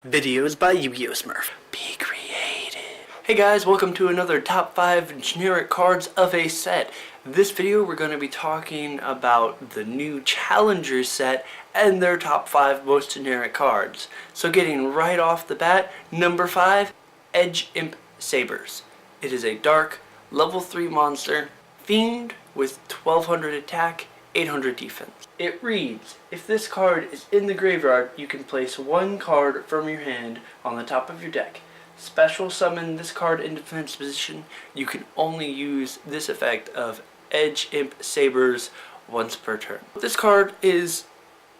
Videos by YGOSmurf. Be creative. Hey guys, welcome to another top 5 generic cards of a set. This video we're going to be talking about the new Challenger set and their top 5 most generic cards. So getting right off the bat, number 5, EdgeImp Sabers. It is a dark, level 3 monster, fiend with 1200 attack, 800 defense. It reads, if this card is in the graveyard, you can place one card from your hand on the top of your deck. Special summon this card in defense position. You can only use this effect of EdgeImp Sabers once per turn. This card is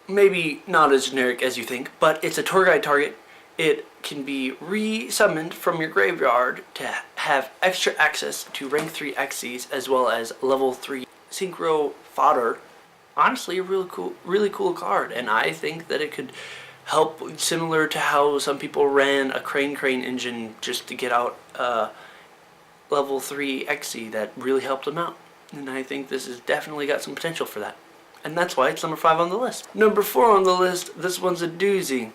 maybe not as generic as you think, but it's a tour guide target. It can be re-summoned from your graveyard to have extra access to rank 3 Xyz as well as level 3 synchro fodder. Honestly, a really cool card, and I think that it could help, similar to how some people ran a crane engine just to get out level 3 Xyz that really helped them out. And I think this has definitely got some potential for that. And that's why it's number 5 on the list. Number 4 on the list, this one's a doozy.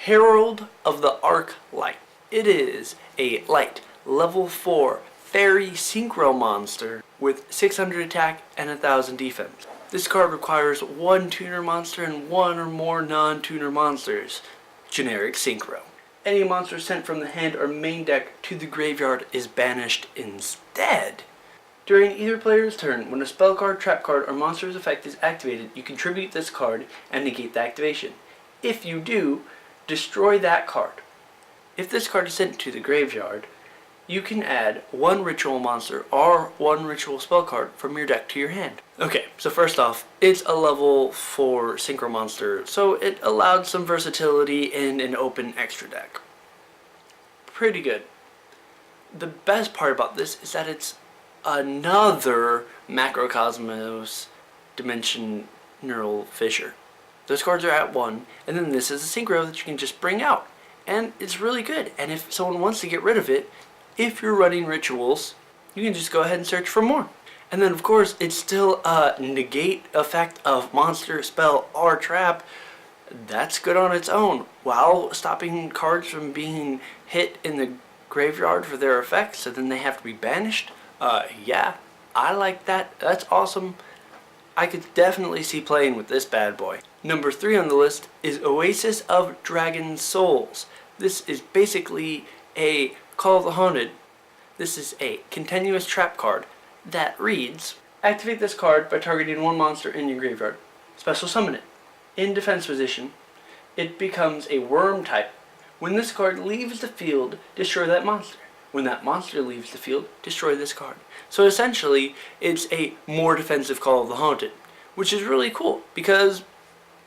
Herald of the Arc Light. It is a light, level 4 fairy synchro monster with 600 attack and 1000 defense. This card requires one tuner monster and one or more non-tuner monsters. Generic synchro. Any monster sent from the hand or main deck to the graveyard is banished instead. During either player's turn, when a spell card, trap card, or monster's effect is activated, you contribute this card and negate the activation. If you do, destroy that card. If this card is sent to the graveyard, you can add one ritual monster or one ritual spell card from your deck to your hand. Okay, so first off, it's a level 4 synchro monster, so it allowed some versatility in an open extra deck. Pretty good. The best part about this is that it's another Macrocosmos Dimension Neural Fissure. Those cards are at 1, and then this is a synchro that you can just bring out. And it's really good, and if someone wants to get rid of it, if you're running rituals, you can just go ahead and search for more. And then of course, it's still a negate effect of monster, spell, or trap. That's good on its own, while stopping cards from being hit in the graveyard for their effects, so then they have to be banished. Yeah, I like that. That's awesome. I could definitely see playing with this bad boy. Number 3 on the list is Oasis of Dragon Souls. This is basically a Call of the Haunted. This is a continuous trap card that reads, activate this card by targeting one monster in your graveyard. Special summon it. In defense position, it becomes a worm type. When this card leaves the field, destroy that monster. When that monster leaves the field, destroy this card. So essentially, it's a more defensive Call of the Haunted, which is really cool because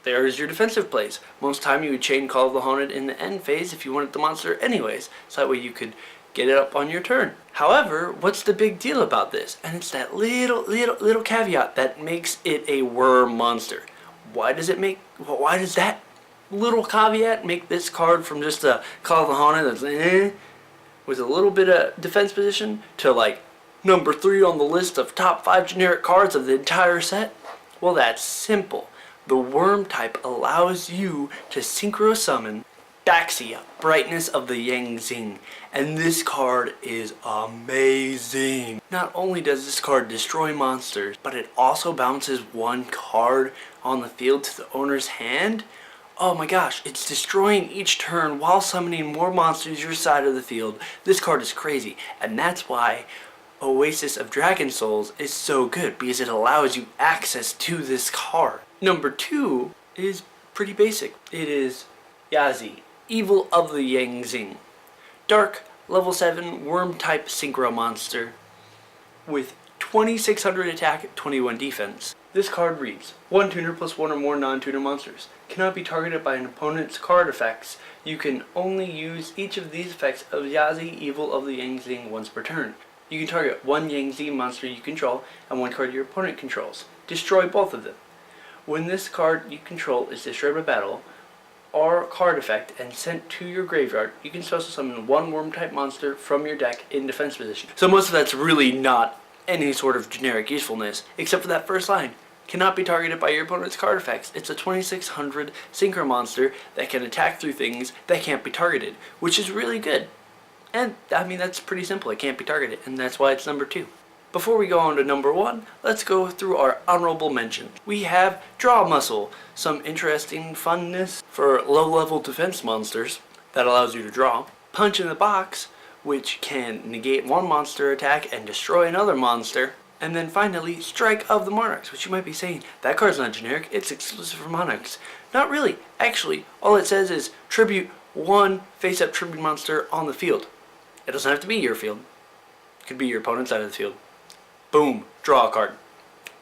there's your defensive plays. Most time you would chain Call of the Haunted in the end phase if you wanted the monster anyways, so that way you could get it up on your turn. However, what's the big deal about this? And it's that little caveat that makes it a worm monster. Why does that little caveat make this card from just a Call of the Haunted that's with a little bit of defense position to like number 3 on the list of top 5 generic cards of the entire set? Well, that's simple. The worm type allows you to synchro summon Baxia, Brightness of the Zing, and this card is amazing. Not only does this card destroy monsters, but it also bounces one card on the field to the owner's hand. Oh my gosh, it's destroying each turn while summoning more monsters your side of the field. This card is crazy, and that's why Oasis of Dragon Souls is so good, because it allows you access to this card. Number 2 is pretty basic. It is Yazi, Evil of the Zing. Dark, level 7, worm type synchro monster with 2600 attack, 21 defense. This card reads, one tuner plus one or more non-tuner monsters. Cannot be targeted by an opponent's card effects. You can only use each of these effects of Yazi, Evil of the Zing once per turn. You can target one Yazi monster you control and one card your opponent controls. Destroy both of them. When this card you control is destroyed by battle or card effect and sent to your graveyard, you can special summon one worm type monster from your deck in defense position. So most of that's really not any sort of generic usefulness, except for that first line. Cannot be targeted by your opponent's card effects. It's a 2600 synchro monster that can attack through things that can't be targeted, which is really good. And I mean, that's pretty simple. It can't be targeted, and that's why it's number 2. Before we go on to number 1, let's go through our honorable mentions. We have Draw Muscle, some interesting funness for low-level defense monsters that allows you to draw. Punch in the Box, which can negate one monster attack and destroy another monster. And then finally, Strike of the Monarchs, which you might be saying, that card's not generic, it's exclusive for Monarchs. Not really. Actually, all it says is tribute one face-up tribute monster on the field. It doesn't have to be your field. It could be your opponent's side of the field. Boom, draw a card.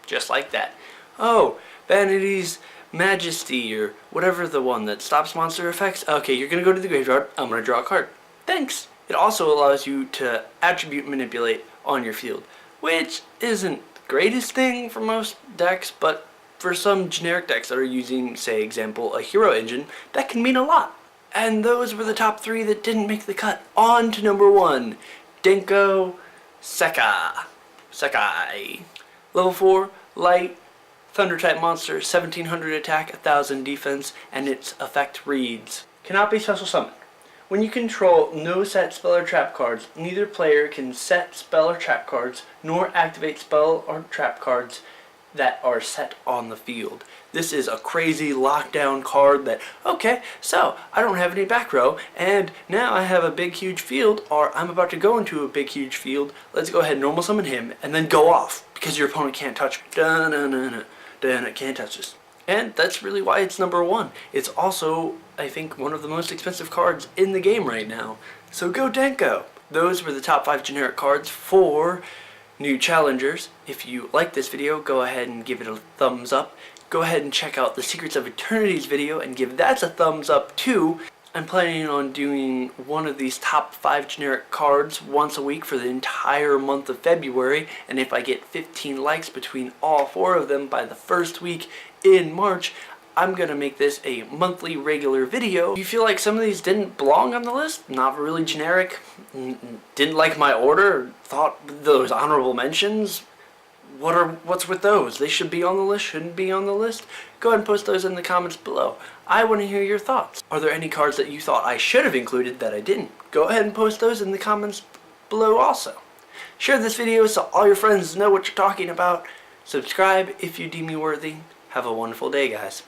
Just like that. Oh, Vanity's Majesty, or whatever the one that stops monster effects. Okay, you're going to go to the graveyard. I'm going to draw a card. Thanks. It also allows you to attribute manipulate on your field, which isn't the greatest thing for most decks, but for some generic decks that are using, say, example, a hero engine, that can mean a lot. And those were the top 3 that didn't make the cut. On to number 1, Denko Sakai. Level 4, light, thunder type monster, 1700 attack, 1000 defense, and its effect reads, cannot be special summoned. When you control no set spell or trap cards, neither player can set spell or trap cards, nor activate spell or trap cards that are set on the field. This is a crazy lockdown card that, okay, so I don't have any back row, and now I have a big huge field, or I'm about to go into a big huge field. Let's go ahead and normal summon him, and then go off, because your opponent can't touch me. Can't touch this. And that's really why it's number 1. It's also, I think, one of the most expensive cards in the game right now. So go Denko! Those were the top 5 generic cards for new challengers. If you like this video, go ahead and give it a thumbs up. Go ahead and check out the Secrets of Eternity's video and give that a thumbs up too. I'm planning on doing one of these top 5 generic cards once a week for the entire month of February, and if I get 15 likes between all 4 of them by the first week in March, I'm going to make this a monthly regular video. If you feel like some of these didn't belong on the list, not really generic, didn't like my order, thought those honorable mentions, what's with those? They should be on the list, shouldn't be on the list? Go ahead and post those in the comments below. I want to hear your thoughts. Are there any cards that you thought I should have included that I didn't? Go ahead and post those in the comments below also. Share this video so all your friends know what you're talking about. Subscribe if you deem me worthy. Have a wonderful day, guys.